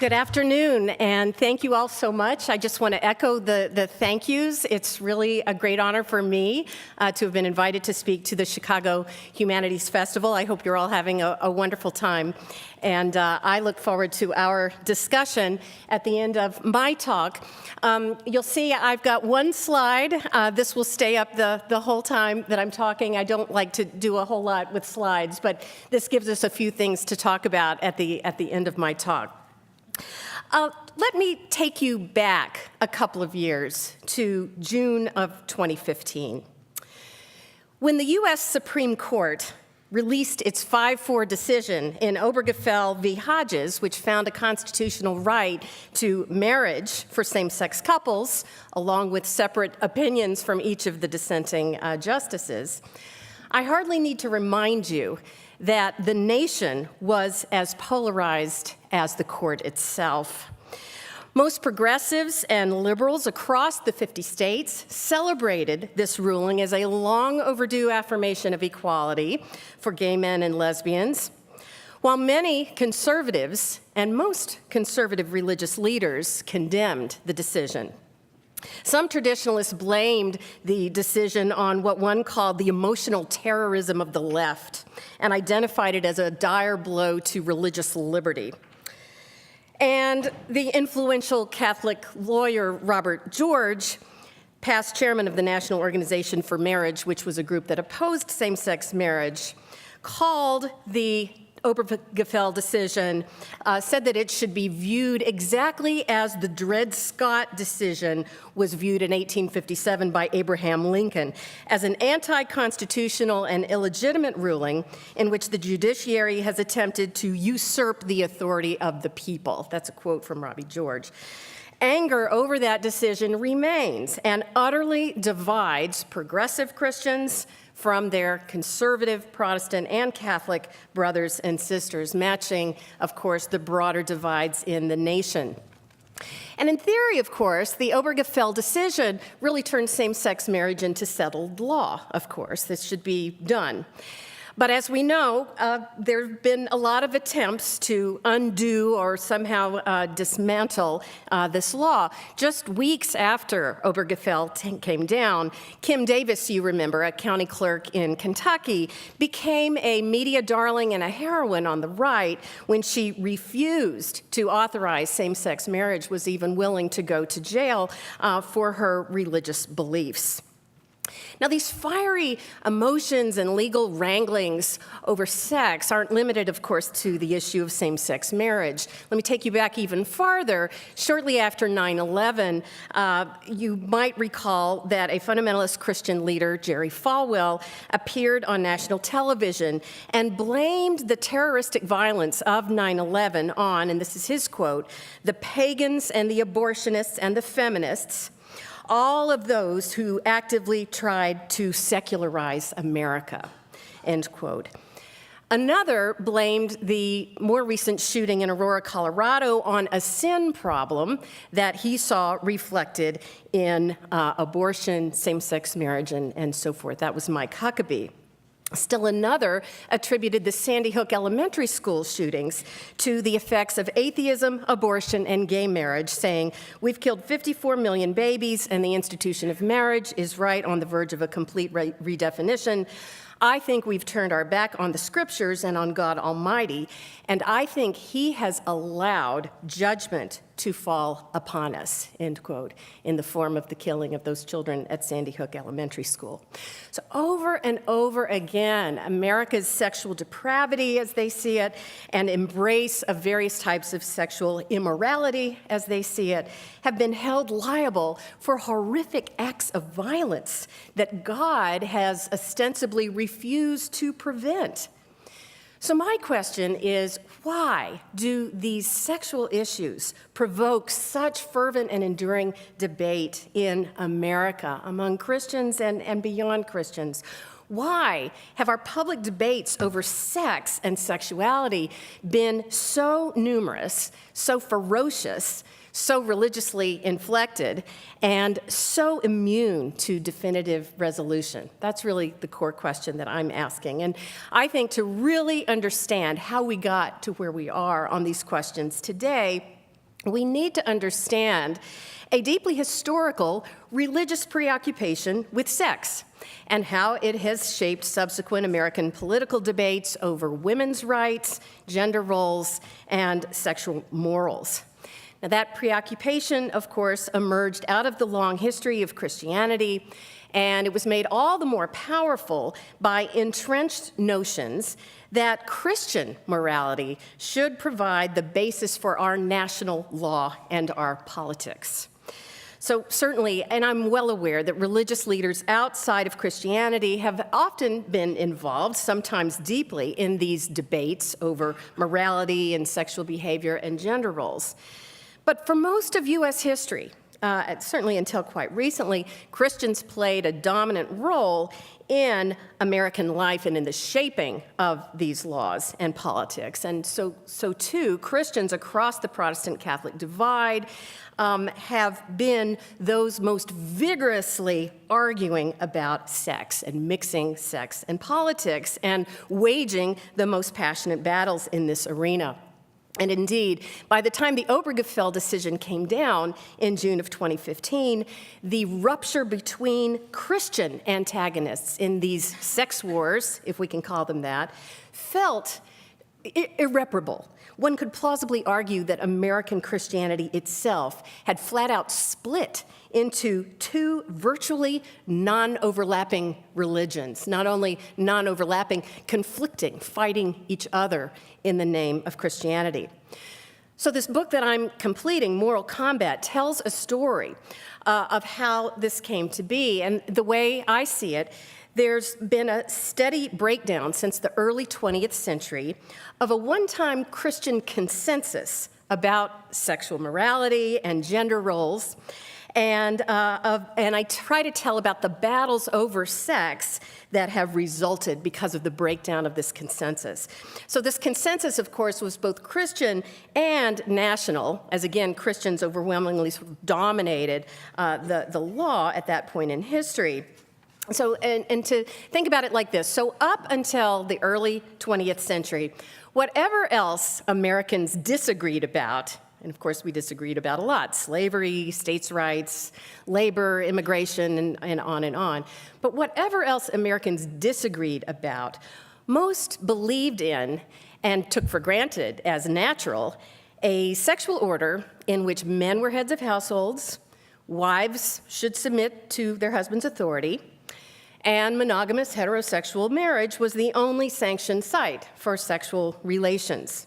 Good afternoon, and thank you all so much. I just want to echo the thank yous. It's really a great honor for me to have been invited to speak to the Chicago Humanities Festival. I hope you're all having a wonderful time, and I look forward to our discussion at the end of my talk. You'll see I've got one slide. This will stay up the whole time that I'm talking. I don't like to do a whole lot with slides, but this gives us a few things to talk about at the end of my talk. Let me take you back a couple of years to June of 2015. When the U.S. Supreme Court released its 5-4 decision in Obergefell v. Hodges, which found a constitutional right to marriage for same-sex couples, along with separate opinions from each of the dissenting justices, I hardly need to remind you that the nation was as polarized as the court itself. Most progressives and liberals across the 50 states celebrated this ruling as a long overdue affirmation of equality for gay men and lesbians, while many conservatives and most conservative religious leaders condemned the decision. Some traditionalists blamed the decision on what one called the emotional terrorism of the left and identified it as a dire blow to religious liberty. And the influential Catholic lawyer Robert George, past chairman of the National Organization for Marriage, which was a group that opposed same-sex marriage, called the Obergefell decision, said that it should be viewed exactly as the Dred Scott decision was viewed in 1857 by Abraham Lincoln, as an anti-constitutional and illegitimate ruling in which the judiciary has attempted to usurp the authority of the people. That's a quote from Robbie George. Anger over that decision remains and utterly divides progressive Christians from their conservative Protestant and Catholic brothers and sisters, matching, of course, the broader divides in the nation. And in theory, of course, the Obergefell decision really turned same-sex marriage into settled law, of course. This should be done. But as we know, there have been a lot of attempts to undo or somehow dismantle this law. Just weeks after Obergefell came down, Kim Davis, you remember, a county clerk in Kentucky, became a media darling and a heroine on the right when she refused to authorize same-sex marriage, was even willing to go to jail for her religious beliefs. Now, these fiery emotions and legal wranglings over sex aren't limited, of course, to the issue of same-sex marriage. Let me take you back even farther. Shortly after 9/11, you might recall that a fundamentalist Christian leader, Jerry Falwell, appeared on national television and blamed the terroristic violence of 9/11 on, and this is his quote, "the pagans and the abortionists and the feminists, all of those who actively tried to secularize America," end quote. Another blamed the more recent shooting in Aurora, Colorado on a sin problem that he saw reflected in abortion, same-sex marriage, and so forth. That was Mike Huckabee. Still another attributed the Sandy Hook Elementary School shootings to the effects of atheism, abortion, and gay marriage, saying, "We've killed 54 million babies, and the institution of marriage is right on the verge of a complete redefinition. I think we've turned our back on the scriptures and on God Almighty, and I think he has allowed judgment to fall upon us," end quote, in the form of the killing of those children at Sandy Hook Elementary School. So over and over again, America's sexual depravity, as they see it, and embrace of various types of sexual immorality, as they see it, have been held liable for horrific acts of violence that God has ostensibly refused to prevent. So my question is, why do these sexual issues provoke such fervent and enduring debate in America among Christians and beyond Christians? Why have our public debates over sex and sexuality been so numerous, so ferocious, so religiously inflected, and so immune to definitive resolution? That's really the core question that I'm asking. And I think to really understand how we got to where we are on these questions today, we need to understand a deeply historical religious preoccupation with sex and how it has shaped subsequent American political debates over women's rights, gender roles, and sexual morals. Now, that preoccupation, of course, emerged out of the long history of Christianity, and it was made all the more powerful by entrenched notions that Christian morality should provide the basis for our national law and our politics. So certainly, and I'm well aware that religious leaders outside of Christianity have often been involved, sometimes deeply, in these debates over morality and sexual behavior and gender roles. But for most of U.S. history, certainly until quite recently, Christians played a dominant role in American life and in the shaping of these laws and politics. And so too, Christians across the Protestant Catholic divide have been those most vigorously arguing about sex and mixing sex and politics and waging the most passionate battles in this arena. And indeed, by the time the Obergefell decision came down in June of 2015, the rupture between Christian antagonists in these sex wars, if we can call them that, felt irreparable. One could plausibly argue that American Christianity itself had flat out split into two virtually non-overlapping religions, not only non-overlapping, conflicting, fighting each other in the name of Christianity. So this book that I'm completing, Moral Combat, tells a story of how this came to be. And the way I see it, there's been a steady breakdown since the early 20th century of a one-time Christian consensus about sexual morality and gender roles. And I try to tell about the battles over sex that have resulted because of the breakdown of this consensus. So this consensus, of course, was both Christian and national, as again, Christians overwhelmingly sort of dominated the law at that point in history. So, and to think about it like this, so up until the early 20th century, whatever else Americans disagreed about, and of course we disagreed about a lot, slavery, states' rights, labor, immigration, and on, but whatever else Americans disagreed about, most believed in and took for granted as natural a sexual order in which men were heads of households, wives should submit to their husband's authority, and monogamous heterosexual marriage was the only sanctioned site for sexual relations.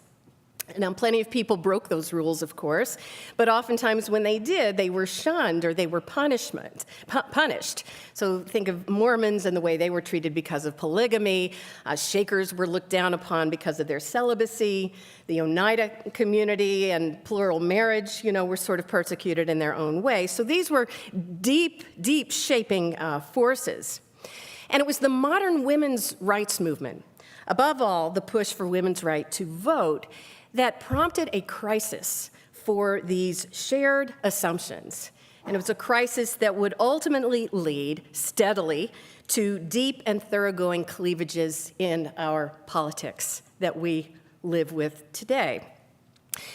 Now, plenty of people broke those rules, of course, but oftentimes when they did, they were shunned or they were punished. So think of Mormons and the way they were treated because of polygamy. Shakers were looked down upon because of their celibacy. The Oneida community and plural marriage, were sort of persecuted in their own way. So these were deep, deep shaping forces. And it was the modern women's rights movement, above all, the push for women's right to vote, that prompted a crisis for these shared assumptions. And it was a crisis that would ultimately lead steadily to deep and thoroughgoing cleavages in our politics that we live with today.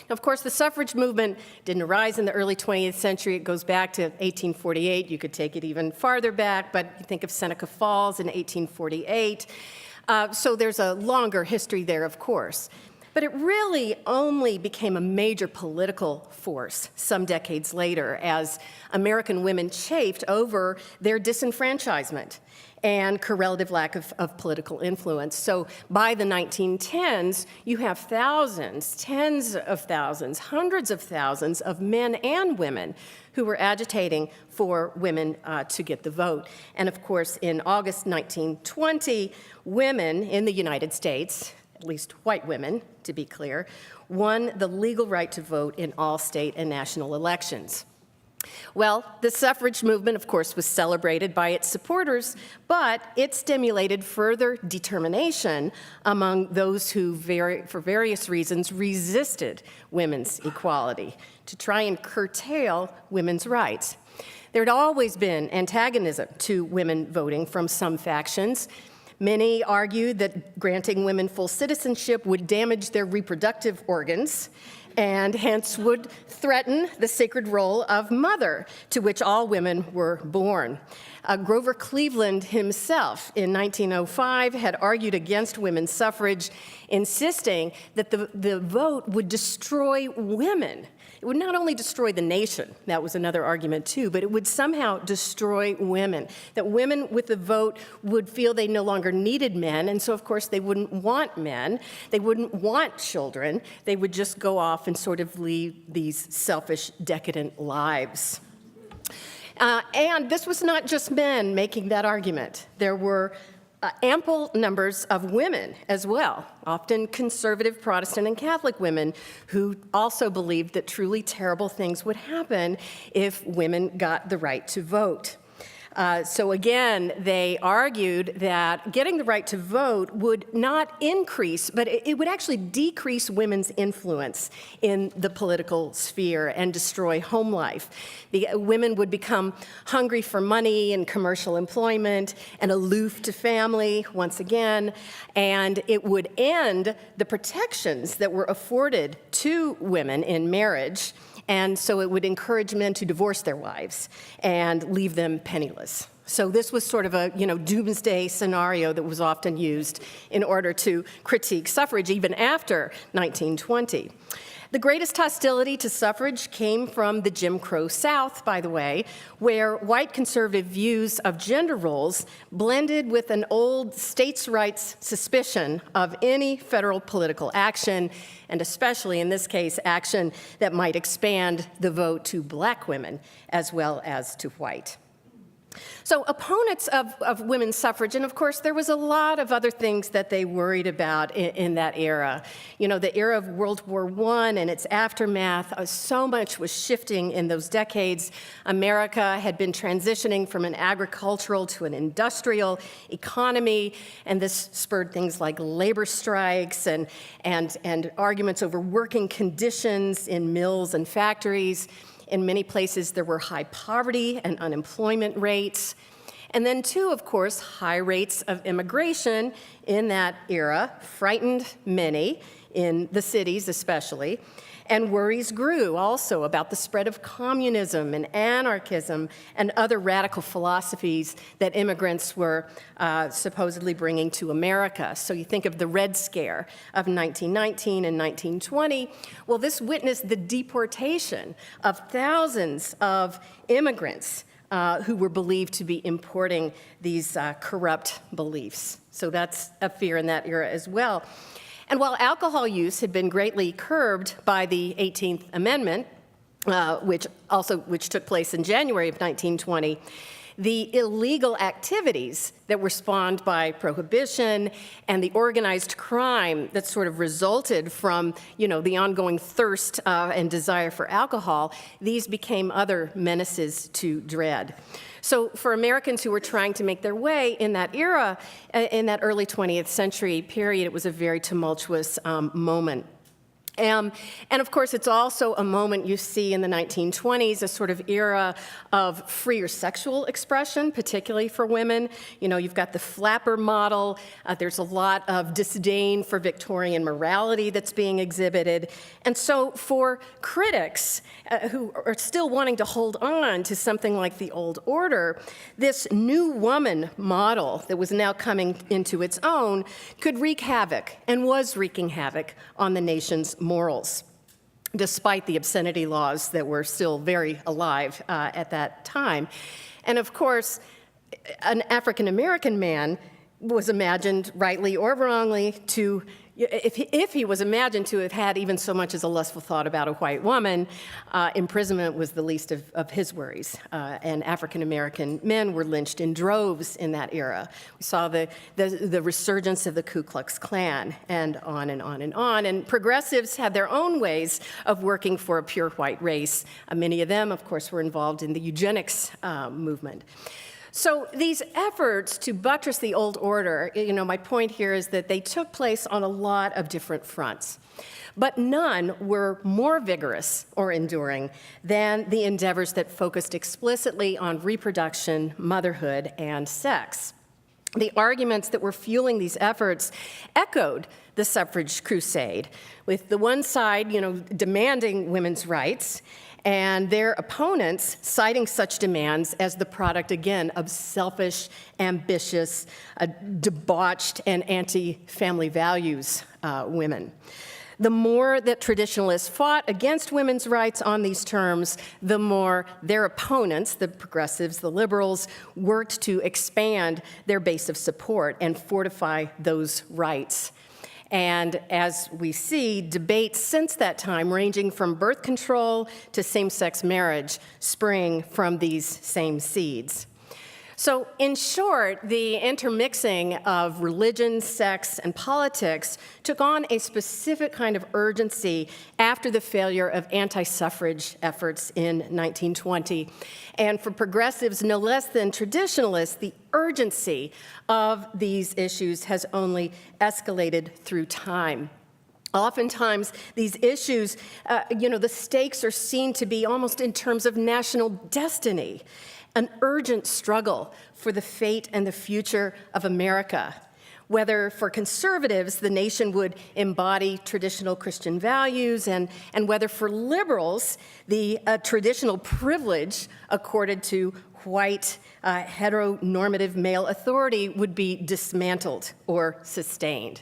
Now, of course, the suffrage movement didn't arise in the early 20th century. It goes back to 1848. You could take it even farther back, but you think of Seneca Falls in 1848. So there's a longer history there, of course. But it really only became a major political force some decades later as American women chafed over their disenfranchisement and correlative lack of political influence. So by the 1910s, you have thousands, tens of thousands, hundreds of thousands of men and women who were agitating for women to get the vote. And of course, in August 1920, women in the United States, at least white women, to be clear, won the legal right to vote in all state and national elections. Well, the suffrage movement, of course, was celebrated by its supporters, but it stimulated further determination among those who, for various reasons, resisted women's equality to try and curtail women's rights. There had always been antagonism to women voting from some factions. Many argued that granting women full citizenship would damage their reproductive organs, and hence would threaten the sacred role of mother, to which all women were born. Grover Cleveland himself, in 1905, had argued against women's suffrage, insisting that the vote would destroy women. It would not only destroy the nation, that was another argument too, but it would somehow destroy women. That women with the vote would feel they no longer needed men, and so of course they wouldn't want men, they wouldn't want children, they would just go off and sort of lead these selfish, decadent lives. And this was not just men making that argument. There were ample numbers of women as well, often conservative Protestant and Catholic women, who also believed that truly terrible things would happen if women got the right to vote. So again, they argued that getting the right to vote would not increase, but it would actually decrease women's influence in the political sphere and destroy home life. The women would become hungry for money and commercial employment and aloof to family once again, and it would end the protections that were afforded to women in marriage. And so it would encourage men to divorce their wives and leave them penniless. So this was sort of a, doomsday scenario that was often used in order to critique suffrage even after 1920. The greatest hostility to suffrage came from the Jim Crow South, by the way, where white conservative views of gender roles blended with an old states' rights suspicion of any federal political action, and especially in this case, action that might expand the vote to black women as well as to white. So opponents of women's suffrage, and of course there was a lot of other things that they worried about in that era. The era of World War I and its aftermath, so much was shifting in those decades. America had been transitioning from an agricultural to an industrial economy, and this spurred things like labor strikes and arguments over working conditions in mills and factories. In many places, there were high poverty and unemployment rates. And then, too, of course, high rates of immigration in that era frightened many, in the cities especially. And worries grew also about the spread of communism and anarchism and other radical philosophies that immigrants were supposedly bringing to America. So you think of the Red Scare of 1919 and 1920. Well, this witnessed the deportation of thousands of immigrants who were believed to be importing these corrupt beliefs. So that's a fear in that era as well. And while alcohol use had been greatly curbed by the 18th Amendment, which took place in January of 1920, the illegal activities that were spawned by prohibition and the organized crime that sort of resulted from, the ongoing thirst and desire for alcohol, these became other menaces to dread. So for Americans who were trying to make their way in that era, in that early 20th century period, it was a very tumultuous moment. And of course, it's also a moment you see in the 1920s, a sort of era of freer sexual expression, particularly for women. You've got the flapper model. There's a lot of disdain for Victorian morality that's being exhibited. And so for critics who are still wanting to hold on to something like the old order, this new woman model that was now coming into its own could wreak havoc, and was wreaking havoc, on the nation's morals, despite the obscenity laws that were still very alive at that time. And of course, an African-American man was imagined, rightly or wrongly, to, if he was imagined to have had even so much as a lustful thought about a white woman, imprisonment was the least of his worries. And African-American men were lynched in droves in that era. We saw the resurgence of the Ku Klux Klan, and on and on and on. And progressives had their own ways of working for a pure white race. Many of them, of course, were involved in the Eugenics movement. So these efforts to buttress the old order, my point here is that they took place on a lot of different fronts. But none were more vigorous or enduring than the endeavors that focused explicitly on reproduction, motherhood, and sex. the arguments that were fueling these efforts echoed the suffrage crusade, with the one side, demanding women's rights, and their opponents citing such demands as the product, again, of selfish, ambitious, debauched, and anti-family values women. The more that traditionalists fought against women's rights on these terms, the more their opponents, the progressives, the liberals, worked to expand their base of support and fortify those rights. And as we see, debates since that time, ranging from birth control to same-sex marriage, spring from these same seeds. So in short, the intermixing of religion, sex, and politics took on a specific kind of urgency after the failure of anti-suffrage efforts in 1920. And for progressives, no less than traditionalists, the urgency of these issues has only escalated through time. Oftentimes, these issues, the stakes are seen to be almost in terms of national destiny, an urgent struggle for the fate and the future of America. Whether for conservatives, the nation would embody traditional Christian values, and whether for liberals, the traditional privilege accorded to white, heteronormative male authority would be dismantled or sustained.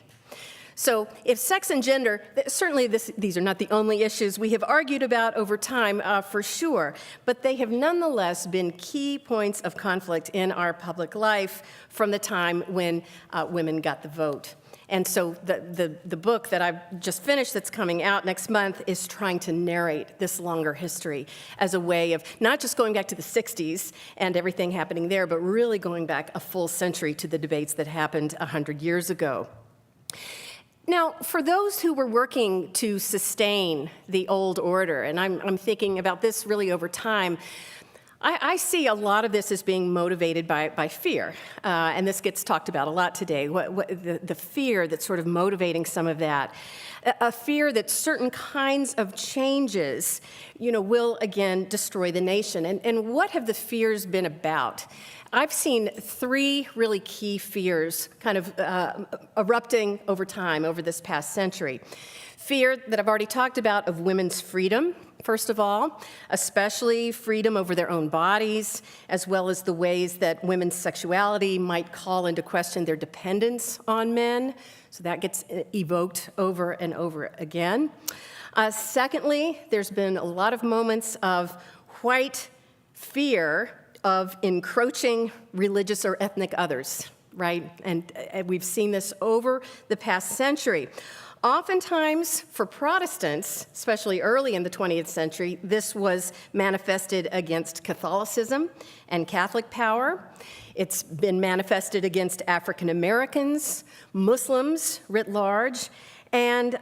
So if sex and gender, certainly these are not the only issues we have argued about over time, for sure, but they have nonetheless been key points of conflict in our public life from the time when women got the vote. And so the book that I've just finished that's coming out next month is trying to narrate this longer history as a way of not just going back to the 60s and everything happening there, but really going back a full century to the debates that happened 100 years ago. Now, for those who were working to sustain the old order, and I'm thinking about this really over time, I see a lot of this as being motivated by fear, and this gets talked about a lot today, the fear that's sort of motivating some of that. A fear that certain kinds of changes, will again destroy the nation. And what have the fears been about? I've seen three really key fears kind of erupting over time, over this past century. Fear that I've already talked about of women's freedom, first of all, especially freedom over their own bodies, as well as the ways that women's sexuality might call into question their dependence on men. So that gets evoked over and over again. Secondly, there's been a lot of moments of white fear of encroaching religious or ethnic others, right? And we've seen this over the past century. Oftentimes, for Protestants, especially early in the 20th century, this was manifested against Catholicism and Catholic power. It's been manifested against African Americans, Muslims writ large, and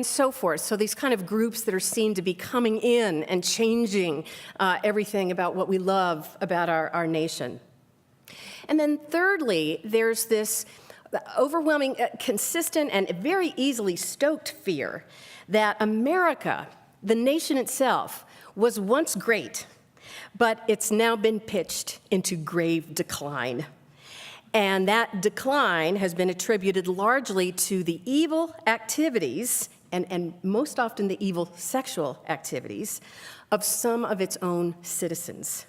so forth. So these kind of groups that are seen to be coming in and changing everything about what we love about our nation. And then thirdly, there's this overwhelming, consistent, and very easily stoked fear that America, the nation itself, was once great, but it's now been pitched into grave decline. And that decline has been attributed largely to the evil activities, and most often the evil sexual activities, of some of its own citizens.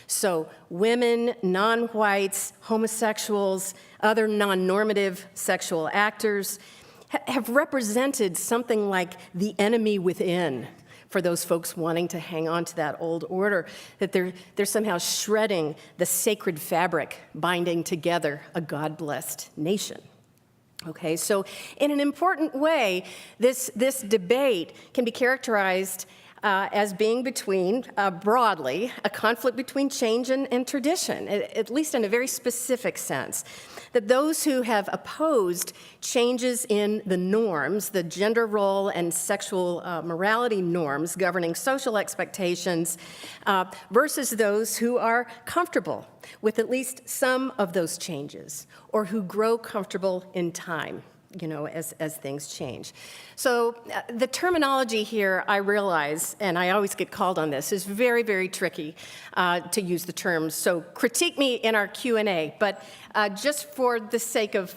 So women, non-whites, homosexuals, other non-normative sexual actors have represented something like the enemy within for those folks wanting to hang on to that old order, that they're somehow shredding the sacred fabric binding together a God-blessed nation. Okay, so in an important way, this debate can be characterized as being between, broadly, a conflict between change and tradition, at least in a very specific sense. That those who have opposed changes in the norms, the gender role and sexual morality norms governing social expectations, versus those who are comfortable with at least some of those changes, or who grow comfortable in time. as things change. So the terminology here, I realize, and I always get called on this, is very, very tricky to use the terms. So critique me in our Q&A, but just for the sake of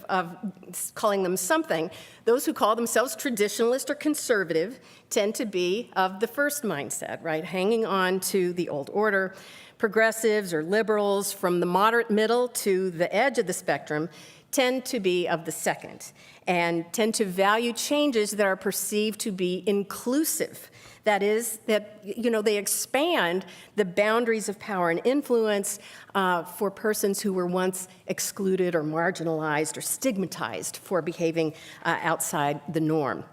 calling them something, those who call themselves traditionalist or conservative tend to be of the first mindset, right? Hanging on to the old order. Progressives or liberals from the moderate middle to the edge of the spectrum tend to be of the second and tend to value changes that are perceived to be inclusive. That is, that they expand the boundaries of power and influence for persons who were once excluded or marginalized or stigmatized for behaving outside the norm.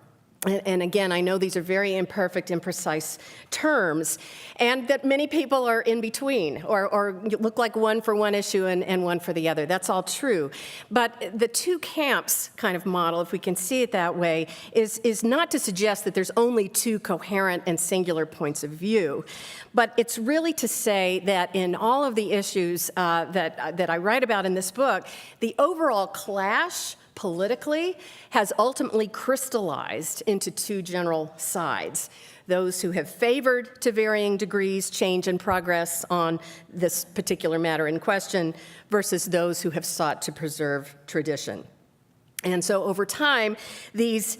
And again, I know these are very imperfect, imprecise terms, and that many people are in between, or look like one for one issue and one for the other. That's all true. But the two camps kind of model, if we can see it that way, is not to suggest that there's only two coherent and singular points of view, but it's really to say that in all of the issues that I write about in this book, the overall clash politically has ultimately crystallized into two general sides. Those who have favored, to varying degrees, change and progress on this particular matter in question versus those who have sought to preserve tradition. And so over time, these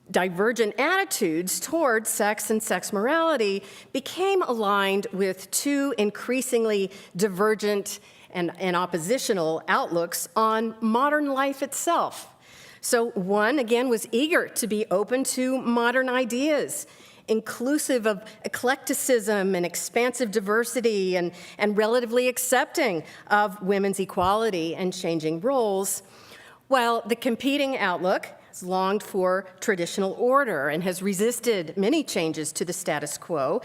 divergent attitudes toward sex and sex morality became aligned with two increasingly divergent and oppositional outlooks on modern life itself. So one, again, was eager to be open to modern ideas, inclusive of eclecticism and expansive diversity and relatively accepting of women's equality and changing roles, while the competing outlook has longed for traditional order and has resisted many changes to the status quo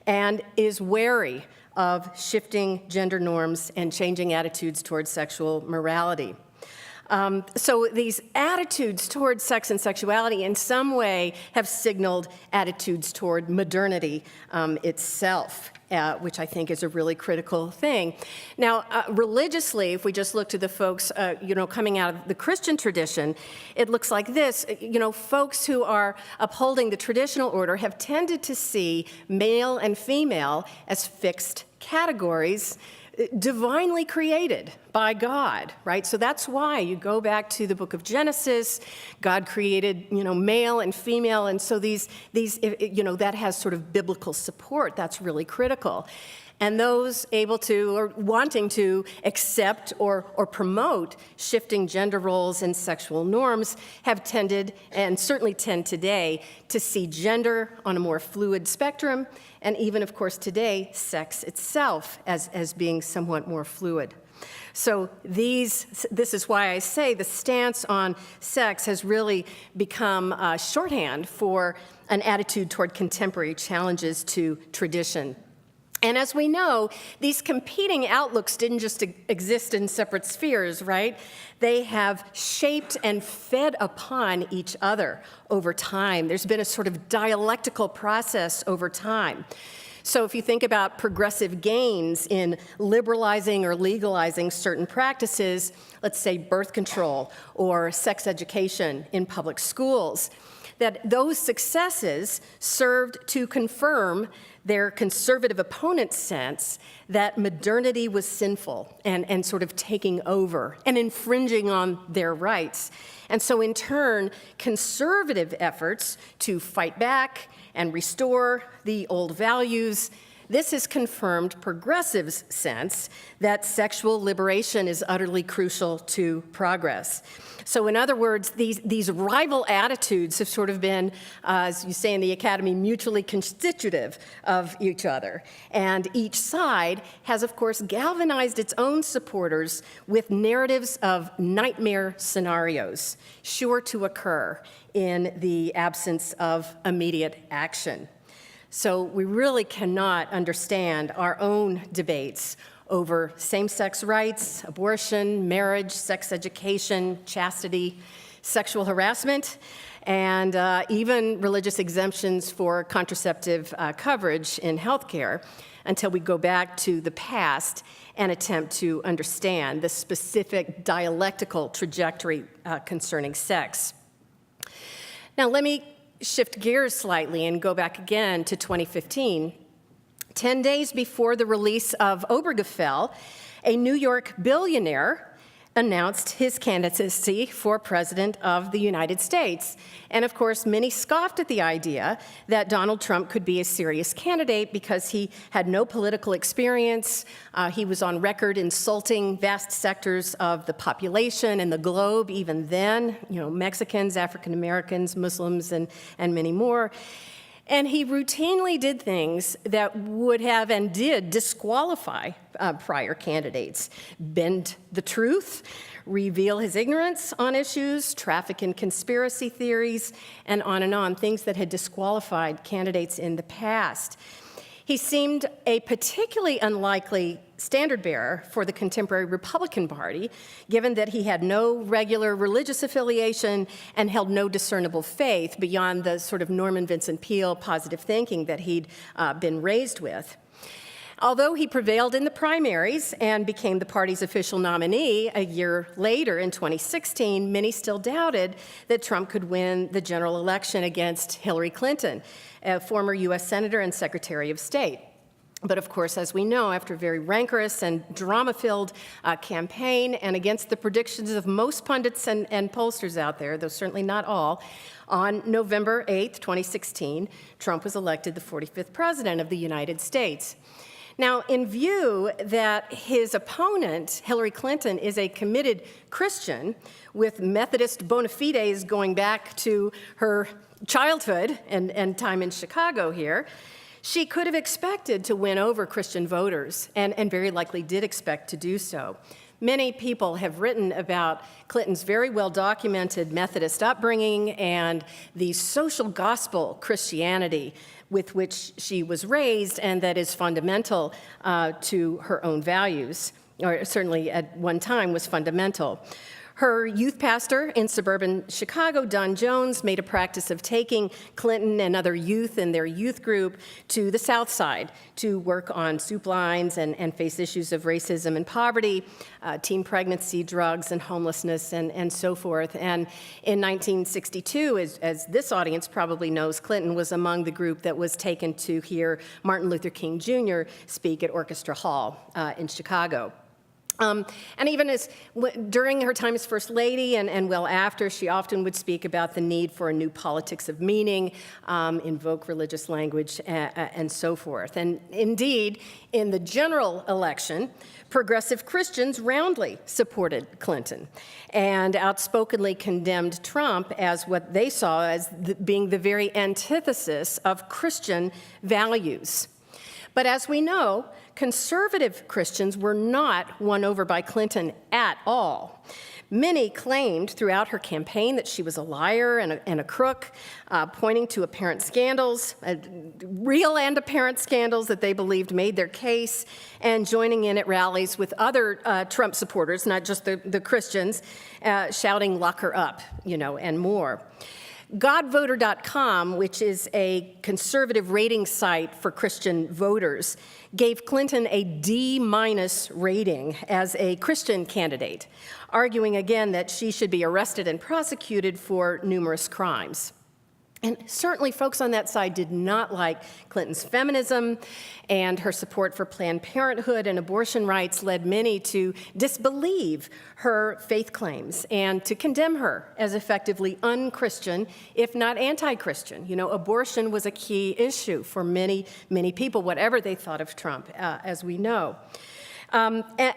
and is wary of shifting gender norms and changing attitudes towards sexual morality. So these attitudes towards sex and sexuality in some way have signaled attitudes toward modernity itself, which I think is a really critical thing. Now, religiously, if we just look to the folks, coming out of the Christian tradition, it looks like this. Folks who are upholding the traditional order have tended to see male and female as fixed categories divinely created by God, right? So that's why you go back to the book of Genesis, God created, male and female, and so these, that has sort of biblical support. That's really critical. And those able to or wanting to accept or promote shifting gender roles and sexual norms have tended, and certainly tend today, to see gender on a more fluid spectrum, and even, of course, today, sex itself as being somewhat more fluid. So this is why I say the stance on sex has really become shorthand for an attitude toward contemporary challenges to tradition. And as we know, these competing outlooks didn't just exist in separate spheres, right? They have shaped and fed upon each other over time. There's been a sort of dialectical process over time. So if you think about progressive gains in liberalizing or legalizing certain practices, let's say birth control or sex education in public schools, that those successes served to confirm their conservative opponents' sense that modernity was sinful and sort of taking over and infringing on their rights. And so in turn, conservative efforts to fight back and restore the old values, this has confirmed progressives' sense that sexual liberation is utterly crucial to progress. So in other words, these rival attitudes have sort of been, as you say in the academy, mutually constitutive of each other. And each side has, of course, galvanized its own supporters with narratives of nightmare scenarios, sure to occur in the absence of immediate action. So we really cannot understand our own debates over same-sex rights, abortion, marriage, sex education, chastity, sexual harassment, and even religious exemptions for contraceptive coverage in healthcare until we go back to the past and attempt to understand the specific dialectical trajectory concerning sex. Now, let me shift gears slightly and go back again to 2015. 10 days before the release of Obergefell, a New York billionaire announced his candidacy for President of the United States. And of course, many scoffed at the idea that Donald Trump could be a serious candidate because he had no political experience. He was on record insulting vast sectors of the population and the globe even then, Mexicans, African Americans, Muslims, and many more. And he routinely did things that would have and did disqualify prior candidates, bend the truth, reveal his ignorance on issues, traffic in conspiracy theories, and on, things that had disqualified candidates in the past. He seemed a particularly unlikely standard bearer for the contemporary Republican Party, given that he had no regular religious affiliation and held no discernible faith beyond the sort of Norman Vincent Peale positive thinking that he'd been raised with. Although he prevailed in the primaries and became the party's official nominee a year later in 2016, many still doubted that Trump could win the general election against Hillary Clinton, a former U.S. Senator and Secretary of State. But of course, as we know, after a very rancorous and drama-filled campaign and against the predictions of most pundits and pollsters out there, though certainly not all, on November 8th, 2016, Trump was elected the 45th president of the United States. Now, in view that his opponent, Hillary Clinton, is a committed Christian with Methodist bona fides going back to her childhood and time in Chicago here, she could have expected to win over Christian voters and very likely did expect to do so. Many people have written about Clinton's very well-documented Methodist upbringing and the social gospel Christianity with which she was raised and that is fundamental to her own values, or certainly at one time was fundamental. Her youth pastor in suburban Chicago, Don Jones, made a practice of taking Clinton and other youth in their youth group to the South Side to work on soup lines and face issues of racism and poverty, teen pregnancy, drugs, and homelessness, and so forth. And in 1962, as this audience probably knows, Clinton was among the group that was taken to hear Martin Luther King Jr. speak at Orchestra Hall in Chicago. And even during her time as First Lady and well after, she often would speak about the need for a new politics of meaning, invoke religious language, and so forth. And indeed, in the general election, progressive Christians roundly supported Clinton and outspokenly condemned Trump as what they saw as being the very antithesis of Christian values. But as we know, conservative Christians were not won over by Clinton at all. Many claimed throughout her campaign that she was a liar and a crook, pointing to apparent scandals, real and apparent scandals that they believed made their case, and joining in at rallies with other Trump supporters, not just the Christians, shouting, "Lock her up," and more. Godvoter.com, which is a conservative rating site for Christian voters, gave Clinton a D- rating as a Christian candidate, arguing again that she should be arrested and prosecuted for numerous crimes. And certainly folks on that side did not like Clinton's feminism, and her support for Planned Parenthood and abortion rights led many to disbelieve her faith claims and to condemn her as effectively unchristian, if not anti-Christian. Abortion was a key issue for many, many people, whatever they thought of Trump, as we know.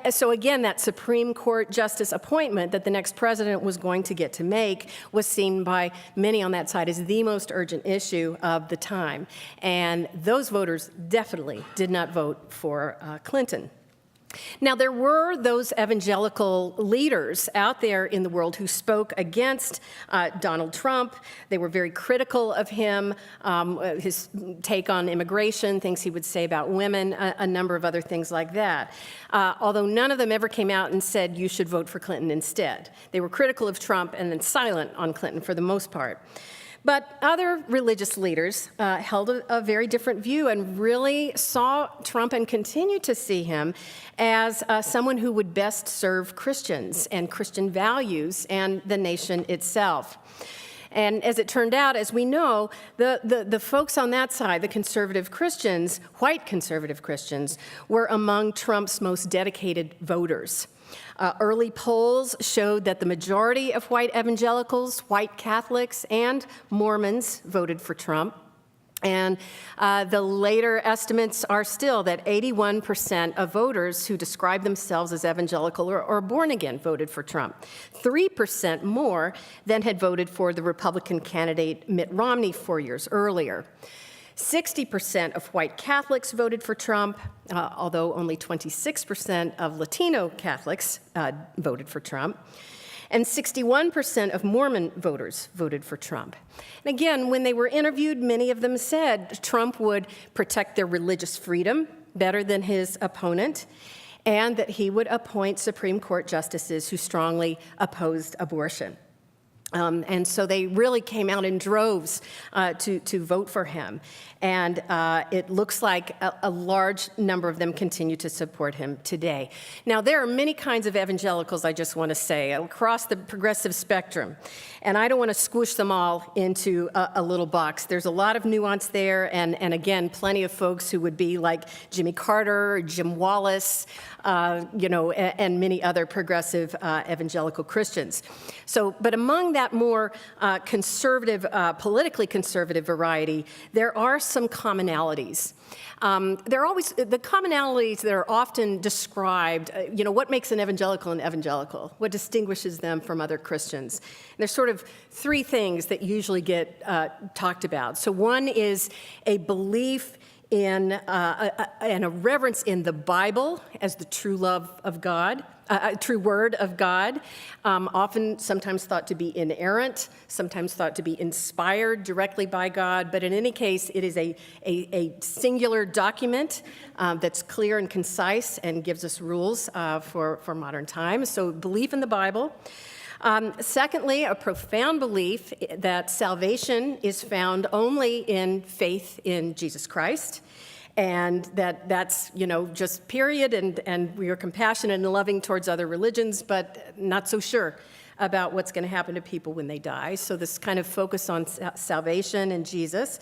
So again, that Supreme Court justice appointment that the next president was going to get to make was seen by many on that side as the most urgent issue of the time. And those voters definitely did not vote for Clinton. Now, there were those evangelical leaders out there in the world who spoke against Donald Trump. They were very critical of him, his take on immigration, things he would say about women, a number of other things like that. Although none of them ever came out and said you should vote for Clinton instead. They were critical of Trump and then silent on Clinton for the most part. But other religious leaders held a very different view and really saw Trump and continue to see him as someone who would best serve Christians and Christian values and the nation itself. And as it turned out, as we know, the folks on that side, the conservative Christians, white conservative Christians, were among Trump's most dedicated voters. Early polls showed that the majority of white evangelicals, white Catholics, and Mormons voted for Trump. And the later estimates are still that 81% of voters who describe themselves as evangelical or born again voted for Trump, 3% more than had voted for the Republican candidate Mitt Romney 4 years earlier. 60% of white Catholics voted for Trump, although only 26% of Latino Catholics voted for Trump. And 61% of Mormon voters voted for Trump. And again, when they were interviewed, many of them said Trump would protect their religious freedom better than his opponent, and that he would appoint Supreme Court justices who strongly opposed abortion. And so they really came out in droves to vote for him. And it looks like a large number of them continue to support him today. Now, there are many kinds of evangelicals, I just want to say, across the progressive spectrum. And I don't want to squish them all into a little box. There's a lot of nuance there, and again, plenty of folks who would be like Jimmy Carter, Jim Wallace, and many other progressive evangelical Christians. So, but among that more conservative, politically conservative variety, there are some commonalities. The commonalities that are often described, what makes an evangelical, what distinguishes them from other Christians. And there's sort of three things that usually get talked about. So one is a belief in and a reverence in the Bible as the true love of God, true word of God, sometimes thought to be inerrant, sometimes thought to be inspired directly by God, but in any case, it is a singular document that's clear and concise and gives us rules for modern times. So belief in the Bible. Secondly, a profound belief that salvation is found only in faith in Jesus Christ, and that's just period, and we are compassionate and loving towards other religions, but not so sure about what's going to happen to people when they die. So this kind of focus on salvation and Jesus.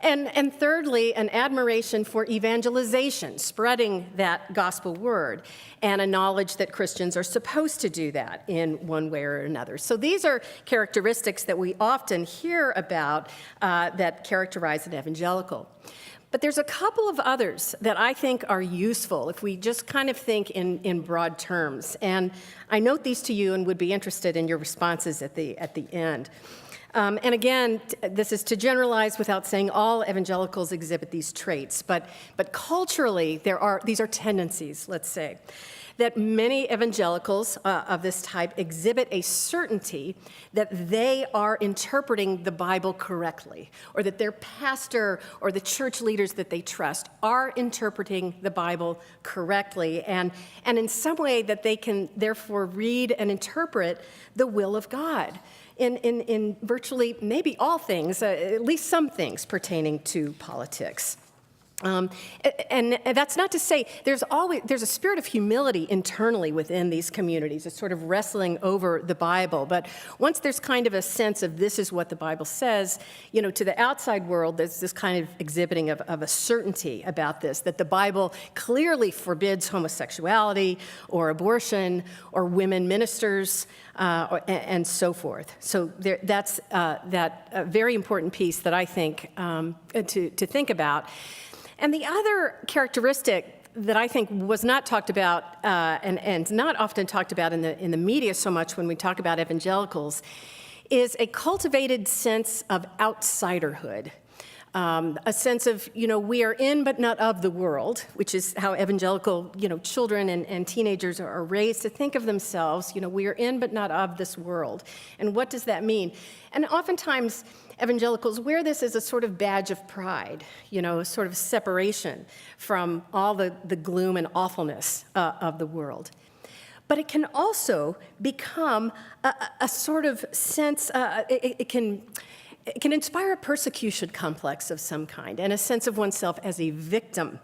And thirdly, an admiration for evangelization, spreading that gospel word, and a knowledge that Christians are supposed to do that in one way or another. So these are characteristics that we often hear about that characterize an evangelical. But there's a couple of others that I think are useful if we just kind of think in broad terms. And I note these to you and would be interested in your responses at the end. And again, this is to generalize without saying all evangelicals exhibit these traits, but culturally, these are tendencies, let's say, that many evangelicals of this type exhibit a certainty that they are interpreting the Bible correctly, or that their pastor or the church leaders that they trust are interpreting the Bible correctly, and in some way that they can therefore read and interpret the will of God in virtually maybe all things, at least some things pertaining to politics. And that's not to say there's a spirit of humility internally within these communities. It's sort of wrestling over the Bible. But once there's kind of a sense of this is what the Bible says, to the outside world, there's this kind of exhibiting of a certainty about this, that the Bible clearly forbids homosexuality or abortion or women ministers and so forth. So that's that very important piece that I think to think about. And the other characteristic that I think was not talked about and not often talked about in the media so much when we talk about evangelicals is a cultivated sense of outsiderhood. A sense of, we are in but not of the world, which is how evangelical, children and teenagers are raised to think of themselves. We are in but not of this world. And what does that mean? And oftentimes, evangelicals wear this as a sort of badge of pride, a sort of separation from all the gloom and awfulness of the world. But it can also become a sort of sense, it can inspire a persecution complex of some kind and a sense of oneself as a victim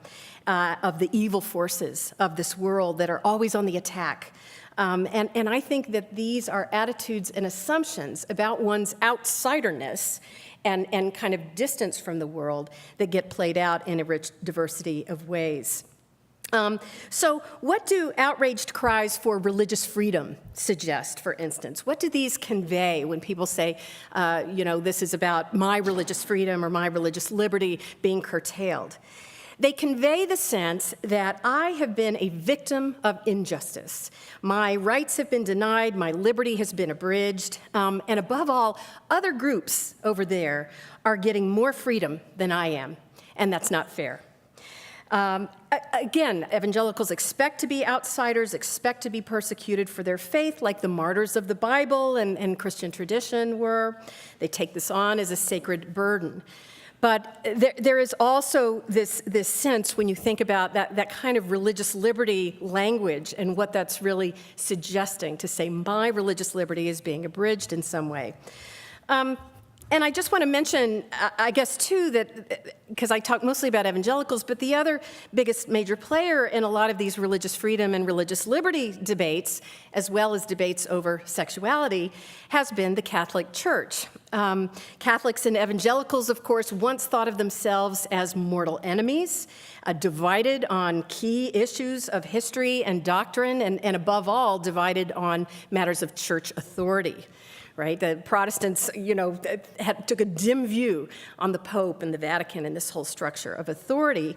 of the evil forces of this world that are always on the attack And I think that these are attitudes and assumptions about one's outsiderness and kind of distance from the world that get played out in a rich diversity of ways. So what do outraged cries for religious freedom suggest, for instance? What do these convey when people say, this is about my religious freedom or my religious liberty being curtailed? They convey the sense that I have been a victim of injustice. My rights have been denied, my liberty has been abridged, and above all, other groups over there are getting more freedom than I am, and that's not fair. Again, evangelicals expect to be outsiders, expect to be persecuted for their faith, like the martyrs of the Bible and Christian tradition were. They take this on as a sacred burden. But there is also this sense when you think about that kind of religious liberty language and what that's really suggesting, to say my religious liberty is being abridged in some way. And I just want to mention, I guess, too, that, because I talk mostly about evangelicals, but the other biggest major player in a lot of these religious freedom and religious liberty debates, as well as debates over sexuality, has been the Catholic Church. Catholics and evangelicals, of course, once thought of themselves as mortal enemies, divided on key issues of history and doctrine, and above all, divided on matters of church authority. Right? The Protestants, took a dim view on the Pope and the Vatican and this whole structure of authority.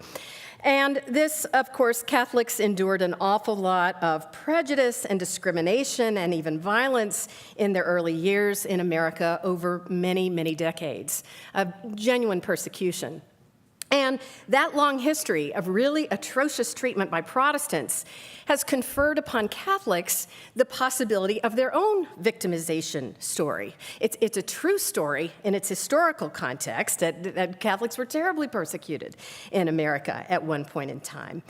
And this, of course, Catholics endured an awful lot of prejudice and discrimination and even violence in their early years in America over many, many decades of genuine persecution. And that long history of really atrocious treatment by Protestants has conferred upon Catholics the possibility of their own victimization story. It's a true story in its historical context that Catholics were terribly persecuted in America at one point in time.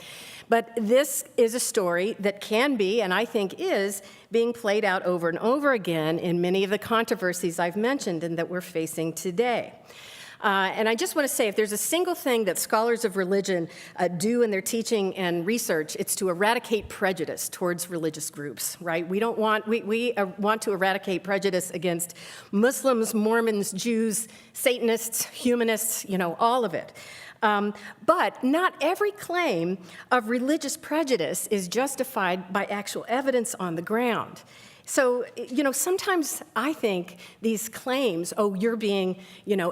But this is a story that can be, and I think is, being played out over and over again in many of the controversies I've mentioned and that we're facing today. And I just want to say, if there's a single thing that scholars of religion do in their teaching and research, it's to eradicate prejudice towards religious groups, right? We want to eradicate prejudice against Muslims, Mormons, Jews, Satanists, humanists, all of it. But not every claim of religious prejudice is justified by actual evidence on the ground. So, sometimes I think these claims, you're being,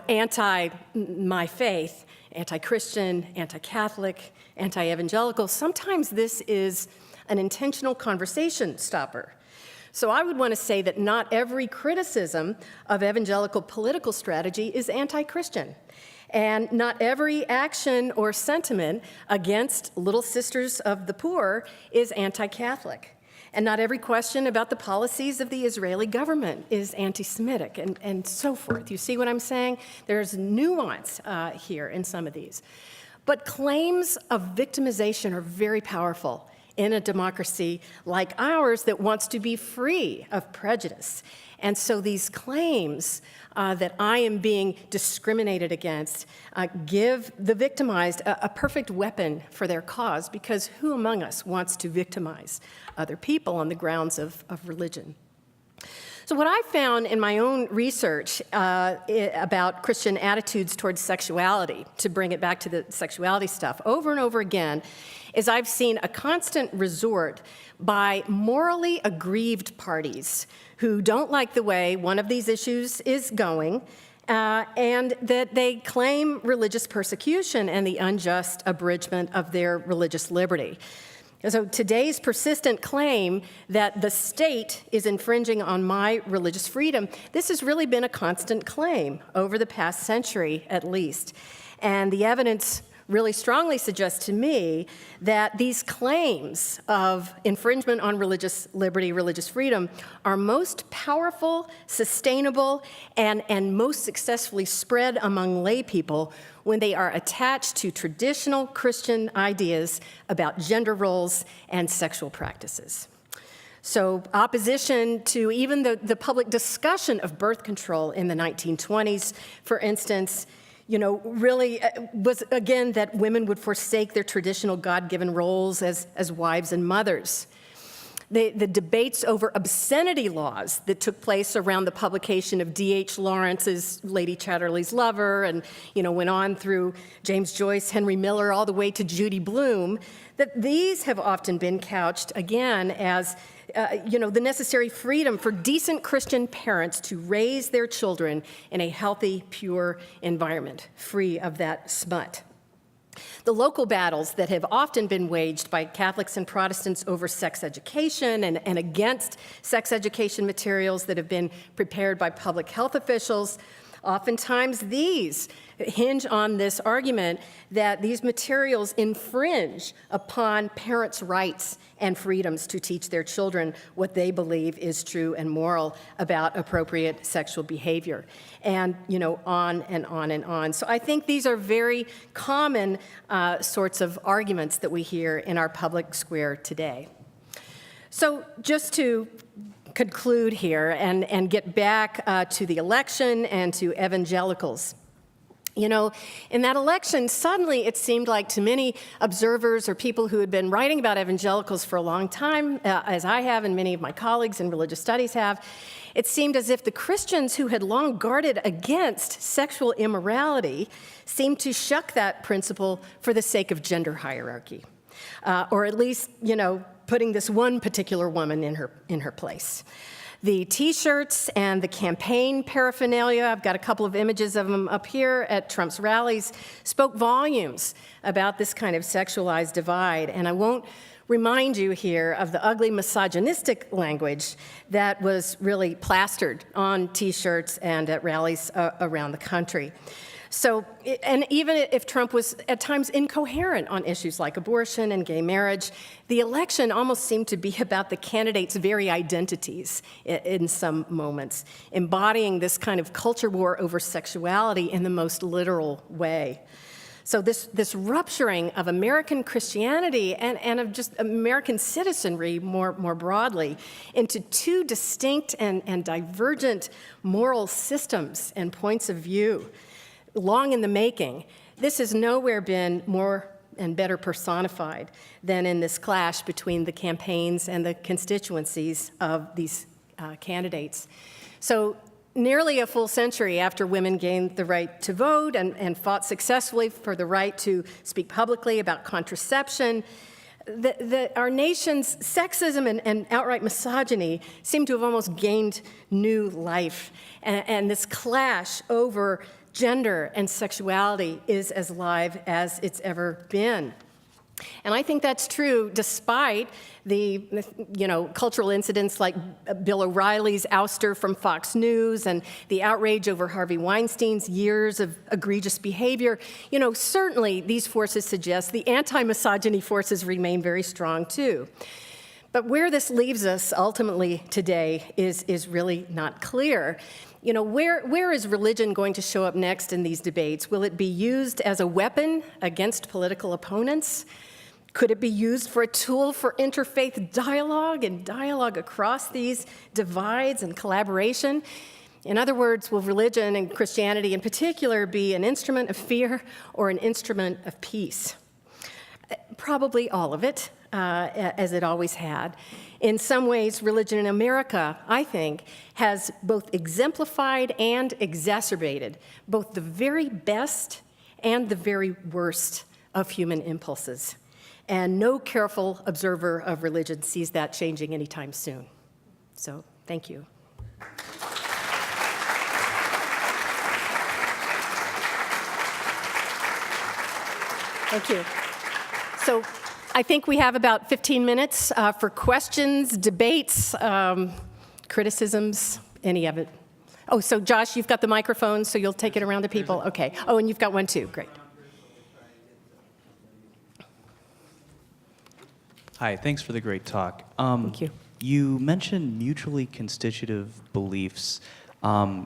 anti my faith, anti-Christian, anti-Catholic, anti-evangelical, sometimes this is an intentional conversation stopper. So I would want to say that not every criticism of evangelical political strategy is anti-Christian. And not every action or sentiment against Little Sisters of the Poor is anti-Catholic. And not every question about the policies of the Israeli government is anti-Semitic, and so forth. You see what I'm saying? There's nuance here in some of these. But claims of victimization are very powerful in a democracy like ours that wants to be free of prejudice. And so these claims that I am being discriminated against give the victimized a perfect weapon for their cause, because who among us wants to victimize other people on the grounds of religion? So what I found in my own research about Christian attitudes towards sexuality, to bring it back to the sexuality stuff, over and over again, is I've seen a constant resort by morally aggrieved parties who don't like the way one of these issues is going, and that they claim religious persecution and the unjust abridgment of their religious liberty. So today's persistent claim that the state is infringing on my religious freedom, this has really been a constant claim over the past century at least. And the evidence really strongly suggests to me that these claims of infringement on religious liberty, religious freedom, are most powerful, sustainable, and most successfully spread among lay people when they are attached to traditional Christian ideas about gender roles and sexual practices. So opposition to even the public discussion of birth control in the 1920s, for instance, really was, again, that women would forsake their traditional God-given roles as wives and mothers. The debates over obscenity laws that took place around the publication of D.H. Lawrence's Lady Chatterley's Lover and, went on through James Joyce, Henry Miller, all the way to Judy Blume, that these have often been couched, again, as the necessary freedom for decent Christian parents to raise their children in a healthy, pure environment, free of that smut. The local battles that have often been waged by Catholics and Protestants over sex education and against sex education materials that have been prepared by public health officials, oftentimes these hinge on this argument that these materials infringe upon parents' rights and freedoms to teach their children what they believe is true and moral about appropriate sexual behavior, and on and on and on. So I think these are very common sorts of arguments that we hear in our public square today. So just to conclude here and get back to the election and to evangelicals. In that election, suddenly it seemed like to many observers or people who had been writing about evangelicals for a long time, as I have and many of my colleagues in religious studies have, it seemed as if the Christians who had long guarded against sexual immorality seemed to shuck that principle for the sake of gender hierarchy, or at least, putting this one particular woman in her place. The T-shirts and the campaign paraphernalia, I've got a couple of images of them up here at Trump's rallies, spoke volumes about this kind of sexualized divide. And I won't remind you here of the ugly misogynistic language that was really plastered on T-shirts and at rallies around the country. So, and even if Trump was at times incoherent on issues like abortion and gay marriage, the election almost seemed to be about the candidates' very identities in some moments, embodying this kind of culture war over sexuality in the most literal way. So this rupturing of American Christianity and of just American citizenry more broadly into two distinct and divergent moral systems and points of view, long in the making, this has nowhere been more and better personified than in this clash between the campaigns and the constituencies of these candidates. So nearly a full century after women gained the right to vote and fought successfully for the right to speak publicly about contraception, our nation's sexism and outright misogyny seem to have almost gained new life. And this clash over gender and sexuality is as live as it's ever been. And I think that's true despite the cultural incidents like Bill O'Reilly's ouster from Fox News and the outrage over Harvey Weinstein's years of egregious behavior. Certainly these forces suggest the anti-misogyny forces remain very strong too. But where this leaves us ultimately today is really not clear. Where is religion going to show up next in these debates? Will it be used as a weapon against political opponents? Could it be used for a tool for interfaith dialogue and dialogue across these divides and collaboration? In other words, will religion and Christianity in particular be an instrument of fear or an instrument of peace? Probably all of it, as it always had. In some ways, religion in America, I think, has both exemplified and exacerbated both the very best and the very worst of human impulses. And no careful observer of religion sees that changing anytime soon. So, thank you. Thank you. So, I think we have about 15 minutes for questions, debates, criticisms, any of it. Oh, so Josh, you've got the microphone, so you'll take it around to people? Okay. Oh, and you've got one too. Great. Hi, thanks for the great talk. Thank you. You mentioned mutually constitutive beliefs.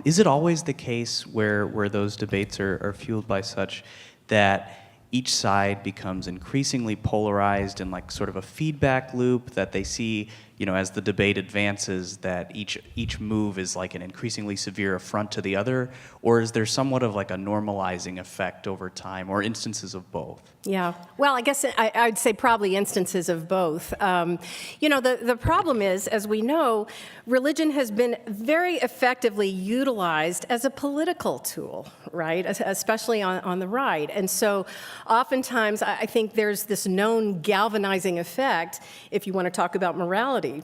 Is it always the case where those debates are fueled by such that each side becomes increasingly polarized in like sort of a feedback loop, that they see as the debate advances, that each move is like an increasingly severe affront to the other, or is there somewhat of like a normalizing effect over time, or instances of both? Yeah, well, I guess I'd say probably instances of both. The problem is, as we know, religion has been very effectively utilized as a political tool, right, especially on the right. And so oftentimes I think there's this known galvanizing effect, if you want to talk about morality,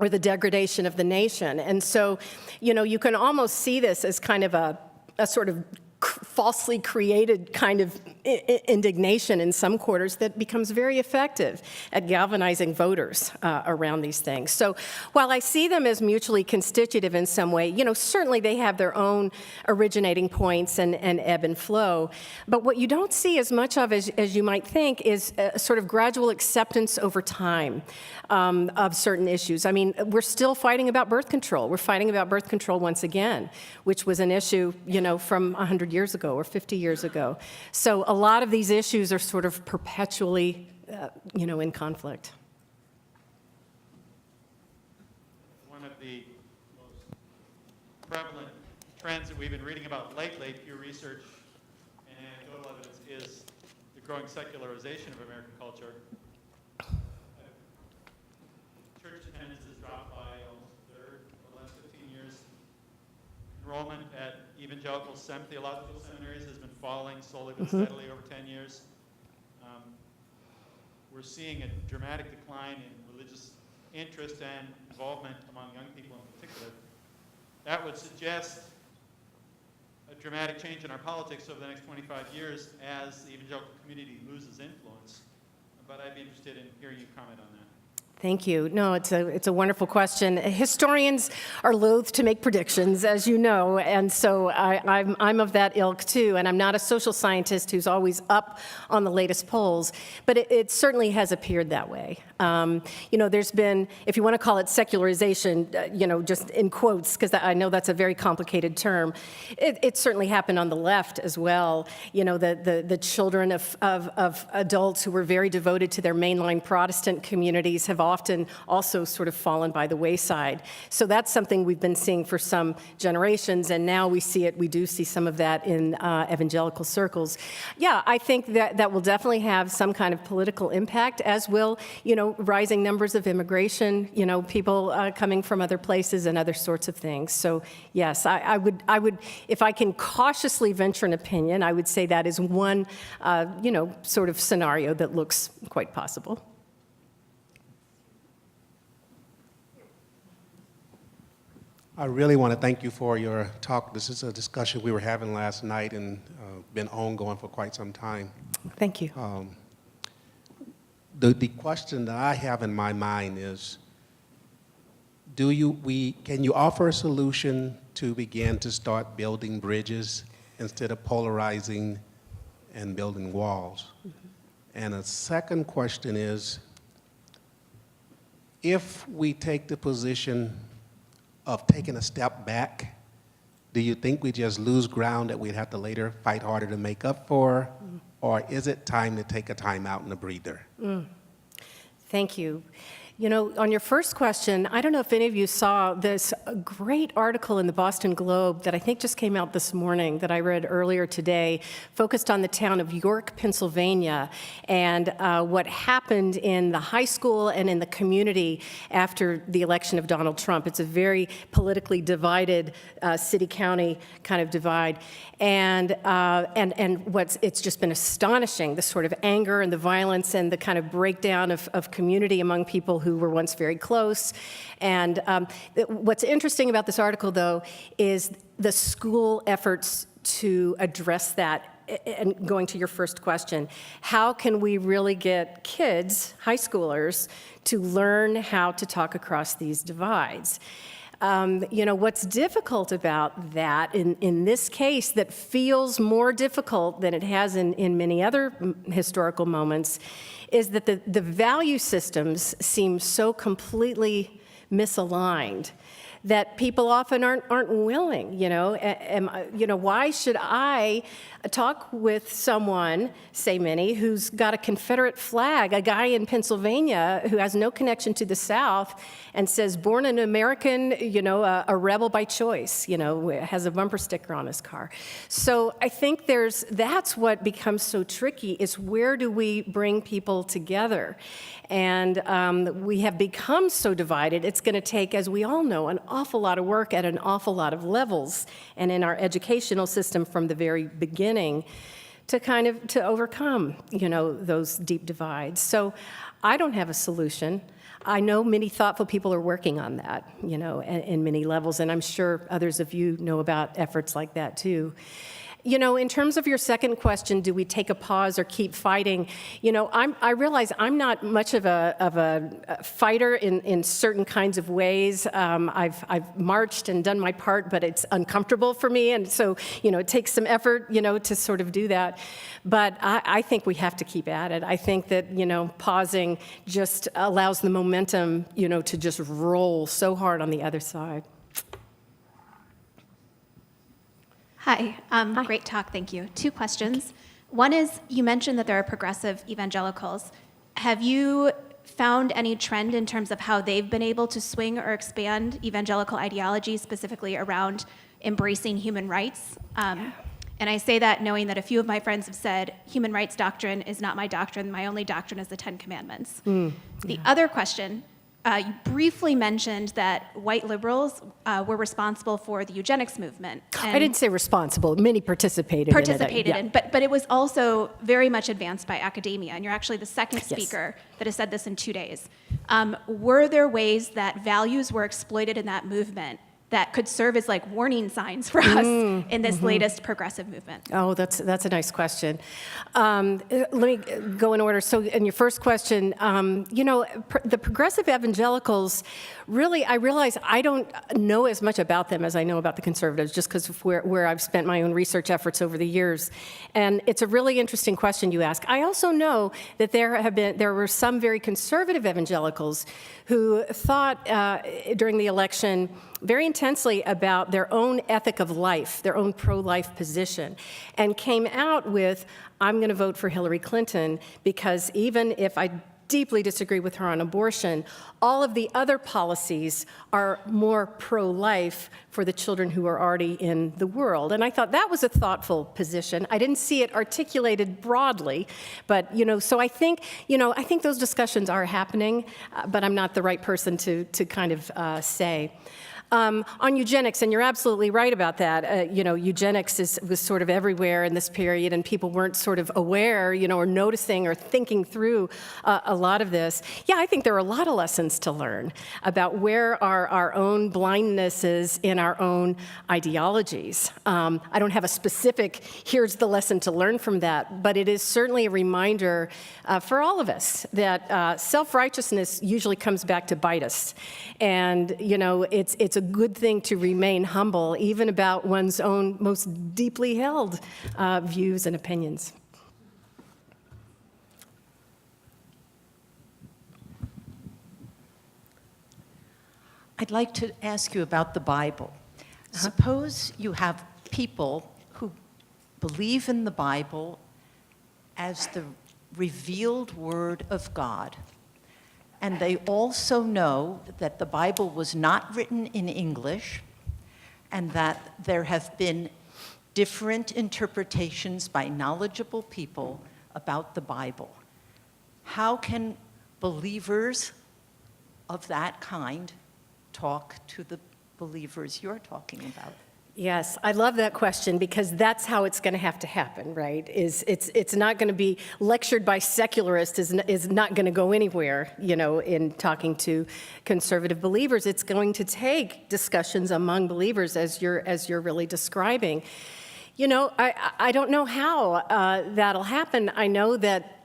or the degradation of the nation. And so, you can almost see this as kind of a sort of falsely created kind of indignation in some quarters that becomes very effective at galvanizing voters around these things. So while I see them as mutually constitutive in some way, certainly they have their own originating points and ebb and flow. But what you don't see as much of as you might think is a sort of gradual acceptance over time of certain issues. I mean, we're still fighting about birth control. We're fighting about birth control once again, which was an issue, from 100 years ago or 50 years ago. So a lot of these issues are sort of perpetually, in conflict. One of the most prevalent trends that we've been reading about lately, Pew Research and anecdotal evidence, is the growing secularization of American culture. Church attendance has dropped by almost a third over the last 15 years. Enrollment at Evangelical theological seminaries has been falling slowly but steadily over 10 years. We're seeing a dramatic decline in religious interest and involvement among young people in particular. That would suggest a dramatic change in our politics over the next 25 years as the evangelical community loses influence. But I'd be interested in hearing you comment on that. Thank you. No, it's a wonderful question. Historians are loath to make predictions, as you know, and so I'm of that ilk too. And I'm not a social scientist who's always up on the latest polls, but it certainly has appeared that way. There's been, if you want to call it secularization, just in quotes, because I know that's a very complicated term. It certainly happened on the left as well. The children of adults who were very devoted to their mainline Protestant communities have often also sort of fallen by the wayside. So that's something we've been seeing for some generations, and now we do see some of that in evangelical circles. Yeah, I think that will definitely have some kind of political impact, as will, rising numbers of immigration, people coming from other places and other sorts of things. So yes, I would, if I can cautiously venture an opinion, I would say that is one, sort of scenario that looks quite possible. I really want to thank you for your talk. This is a discussion we were having last night and been ongoing for quite some time. Thank you. The question that I have in my mind is, can you offer a solution to begin to start building bridges instead of polarizing and building walls? Mm-hmm. And a second question is, if we take the position of taking a step back, do you think we just lose ground that we'd have to later fight harder to make up for? Mm. Or is it time to take a time out and a breather? Mm. Thank you. On your first question, I don't know if any of you saw this great article in the Boston Globe that I think just came out this morning that I read earlier today, focused on the town of York, Pennsylvania, and what happened in the high school and in the community after the election of Donald Trump. It's a very politically divided city-county kind of divide. And it's just been astonishing, the sort of anger and the violence and the kind of breakdown of community among people who were once very close. And what's interesting about this article, though, is the school efforts to address that. And going to your first question, how can we really get kids, high schoolers, to learn how to talk across these divides? What's difficult about that in this case that feels more difficult than it has in many other historical moments is that the value systems seem so completely misaligned that people often aren't willing. Why should I talk with someone, say many, who's got a Confederate flag, a guy in Pennsylvania who has no connection to the South, and says, born an American, a rebel by choice, has a bumper sticker on his car. So I think that's what becomes so tricky, is where do we bring people together? And we have become so divided, it's going to take, as we all know, an awful lot of work at an awful lot of levels, and in our educational system from the very beginning, to overcome, those deep divides. So I don't have a solution. I know many thoughtful people are working on that, in many levels, and I'm sure others of you know about efforts like that too. In terms of your second question, do we take a pause or keep fighting? I realize I'm not much of a fighter in certain kinds of ways. I've marched and done my part, but it's uncomfortable for me, and so it takes some effort, to sort of do that. But I think we have to keep at it. I think that pausing just allows the momentum, to just roll so hard on the other side. Hi. Great talk, thank you. 2 questions. One is, you mentioned that there are progressive evangelicals. Have you found any trend in terms of how they've been able to swing or expand evangelical ideology, specifically around embracing human rights? And I say that knowing that a few of my friends have said, human rights doctrine is not my doctrine, my only doctrine is the 10 Commandments. The other question, you briefly mentioned that white liberals were responsible for the eugenics movement. I didn't say responsible. Many participated in it. But it was also very much advanced by academia, and you're actually the second speaker that has said this in 2 days. Were there ways that values were exploited in that movement that could serve as like warning signs for us in this latest progressive movement? Oh, that's a nice question. Let me go in order. So in your first question, the progressive evangelicals, really, I realize I don't know as much about them as I know about the conservatives, just because of where I've spent my own research efforts over the years. And it's a really interesting question you ask. I also know that there were some very conservative evangelicals who thought during the election very intensely about their own ethic of life, their own pro-life position, and came out with, I'm going to vote for Hillary Clinton because even if I deeply disagree with her on abortion, all of the other policies are more pro-life for the children who are already in the world. And I thought that was a thoughtful position. I didn't see it articulated broadly, but so I think those discussions are happening, but I'm not the right person to kind of say. On eugenics, and you're absolutely right about that. Eugenics was sort of everywhere in this period, and people weren't sort of aware, or noticing or thinking through a lot of this. Yeah, I think there are a lot of lessons to learn about where are our own blindnesses in our own ideologies. I don't have a specific, here's the lesson to learn from that, but it is certainly a reminder for all of us that self-righteousness usually comes back to bite us. And, it's a good thing to remain humble, even about one's own most deeply held views and opinions. I'd like to ask you about the Bible. Suppose you have people who believe in the Bible as the revealed word of God, and they also know that the Bible was not written in English and that there have been different interpretations by knowledgeable people about the Bible. How can believers of that kind talk to the believers you're talking about? Yes, I love that question because that's how it's going to have to happen, right? It's not going to be lectured by secularists, is not going to go anywhere, in talking to conservative believers. It's going to take discussions among believers as you're really describing. I don't know how that'll happen. I know that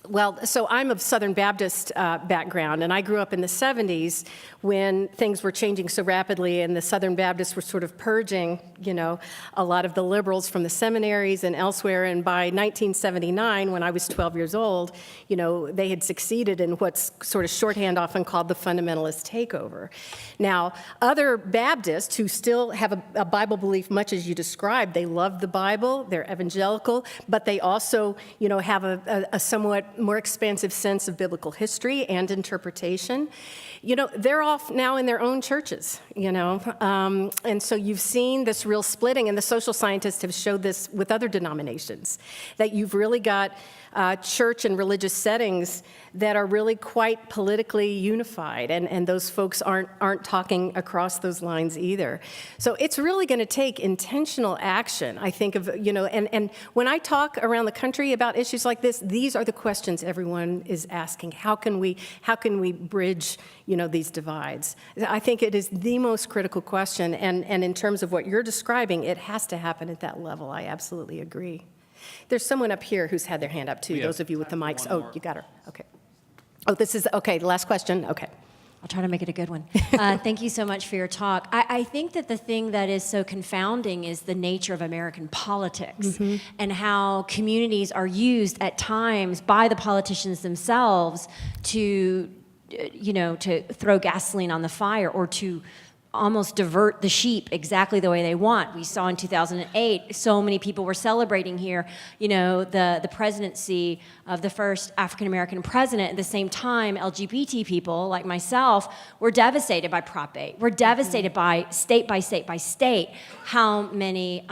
Well, so I'm of Southern Baptist background, and I grew up in the 70s when things were changing so rapidly, and the Southern Baptists were sort of purging, a lot of the liberals from the seminaries and elsewhere. And by 1979, when I was 12 years old, they had succeeded in what's sort of shorthand often called the fundamentalist takeover. Now, other Baptists who still have a Bible belief, much as you described, they love the Bible, they're evangelical, but they also, have a somewhat more expansive sense of biblical history and interpretation. They're off now in their own churches, and so you've seen this real splitting, and the social scientists have showed this with other denominations, that you've really got church and religious settings that are really quite politically unified, and those folks aren't talking across those lines either. So it's really going to take intentional action, I think, and when I talk around the country about issues like this, these are the questions everyone is asking. How can we bridge, these divides? I think it is the most critical question, and in terms of what you're describing, it has to happen at that level. I absolutely agree. There's someone up here who's had their hand up, too, those of you with the mics. Oh, you got her. Okay. Oh, this is, okay, last question. Okay. I'll try to make it a good one. Thank you so much for your talk. I think that the thing that is so confounding is the nature of American politics and how communities are used at times by the politicians themselves to, to throw gasoline on the fire or to almost divert the sheep exactly the way they want. We saw in 2008, so many people were celebrating here, the presidency of the first African-American president. At the same time, LGBT people like myself were devastated by Prop 8. We're devastated by state, how many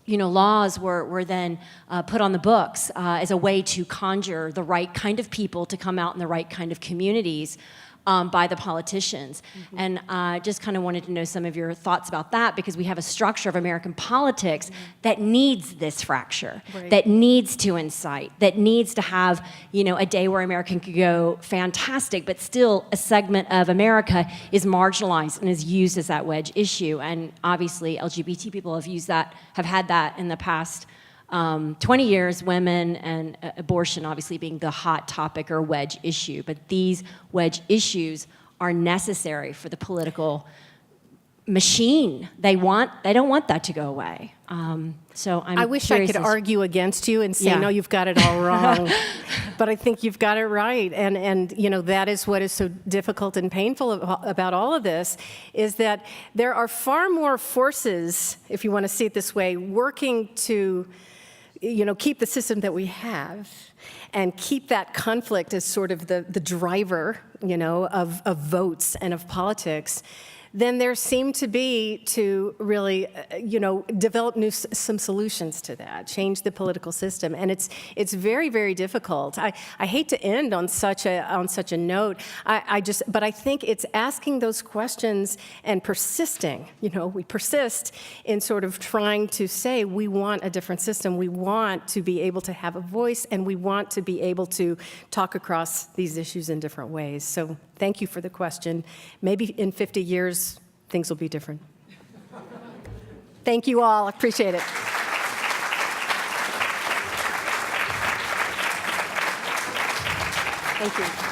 laws were then put on the books as a way to conjure the right kind of people to come out in the right kind of communities by the politicians. And just kind of wanted to know some of your thoughts about that, because we have a structure of American politics that needs this fracture, that needs to incite, that needs to have, a day where America can go fantastic, but still a segment of America is marginalized and is used as that wedge issue. And obviously LGBT people have had that in the past 20 years, women and abortion obviously being the hot topic or wedge issue. But these wedge issues are necessary for the political machine. They don't want that to go away. So I wish I could argue against you and say, no, you've got it all wrong. But I think you've got it right. And that is what is so difficult and painful about all of this, is that there are far more forces, if you want to see it this way, working to keep the system that we have and keep that conflict as sort of the driver, of votes and of politics, then there seem to be to really, develop some solutions to that, change the political system, and it's very, very difficult. I hate to end on such a note. But I think it's asking those questions and persisting. We persist in sort of trying to say we want a different system. We want to be able to have a voice, and we want to be able to talk across these issues in different ways. So thank you for the question. Maybe in 50 years, things will be different. Thank you all. I appreciate it. Thank you.